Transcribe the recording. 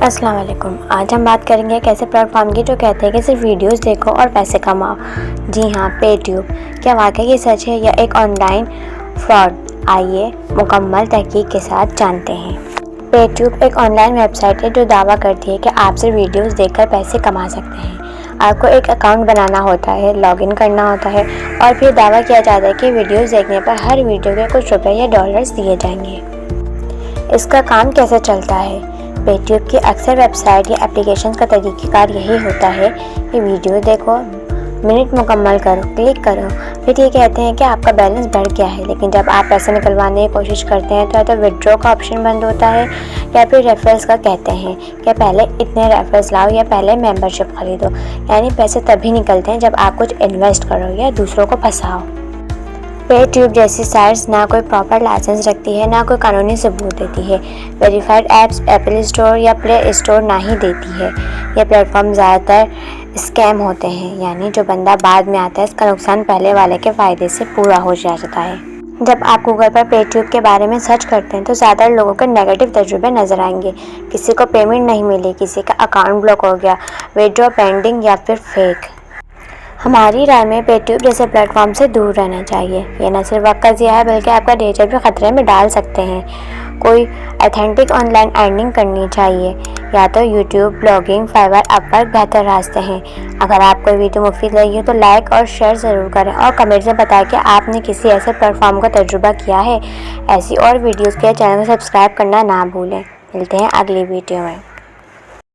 السلام علیکم۔ آج ہم بات کریں گے ایک ایسے پلیٹ فارم کی جو کہتے ہیں کہ صرف ویڈیوز دیکھو اور پیسے کماؤ۔ جی ہاں، پے ٹیوب۔ کیا واقعی یہ سچ ہے یا ایک آن لائن فراڈ؟ آئیے مکمل تحقیق کے ساتھ جانتے ہیں۔ پے ٹیوب ایک آن لائن ویب سائٹ ہے جو دعویٰ کرتی ہے کہ آپ صرف ویڈیوز دیکھ کر پیسے کما سکتے ہیں۔ آپ کو ایک اکاؤنٹ بنانا ہوتا ہے، لاگ ان کرنا ہوتا ہے اور پھر دعویٰ کیا جاتا ہے کہ ویڈیوز دیکھنے پر ہر ویڈیو کے کچھ روپے یا ڈالرز دیے جائیں گے۔ اس کا کام کیسے چلتا ہے؟ پے ٹیوب کی اکثر ویب سائٹ یا اپلیکیشنز کا طریقہ کار یہی ہوتا ہے کہ ویڈیو دیکھو، منٹ مکمل کرو، کلک کرو، پھر یہ کہتے ہیں کہ آپ کا بیلنس بڑھ گیا ہے، لیکن جب آپ پیسے نکلوانے کی کوشش کرتے ہیں تو یا تو وڈرا کا آپشن بند ہوتا ہے یا پھر ریفرلز کا کہتے ہیں کہ پہلے اتنے ریفرلز لاؤ یا پہلے ممبرشپ خریدو۔ یعنی پیسے تبھی نکلتے ہیں جب آپ کچھ انویسٹ کرو یا دوسروں کو پھنساؤ۔ پے ٹیوب جیسی سائٹس نہ کوئی پراپر لائسنس رکھتی ہے، نہ کوئی قانونی ثبوت دیتی ہے۔ ویریفائڈ ایپس ایپل اسٹور یا پلے اسٹور نہ ہی دیتی ہے۔ یہ پلیٹ فارم زیادہ تر اسکیم ہوتے ہیں، یعنی جو بندہ بعد میں آتا ہے اس کا نقصان پہلے والے کے فائدے سے پورا ہو جاتا ہے۔ جب آپ گوگل پر پے ٹیوب کے بارے میں سرچ کرتے ہیں تو زیادہ تر لوگوں کے نیگیٹو تجربے نظر آئیں گے۔ کسی کو پیمنٹ نہیں ملی، کسی کا اکاؤنٹ بلاک ہو گیا، وڈرا پینڈنگ یا پھر فیک۔ ہماری رائے میں پے ٹیوب جیسے پلیٹ فارم سے دور رہنا چاہیے۔ یہ نہ صرف وقت کا ضیاع ہے بلکہ آپ کا ڈیٹا بھی خطرے میں ڈال سکتے ہیں۔ کوئی ایتھینٹک آن لائن ارننگ کرنی چاہیے، یا تو یوٹیوب، بلاگنگ، فائور، اپ ورک بہتر راستے ہیں۔ اگر آپ کو ویڈیو مفید لگی ہو تو لائک اور شیئر ضرور کریں اور کمنٹ میں بتائیں کہ آپ نے کسی ایسے پلیٹ فارم کا تجربہ کیا ہے۔ ایسی اور ویڈیوز کے چینل کو سبسکرائب کرنا نہ بھولیں۔ ملتے ہیں اگلی ویڈیو میں۔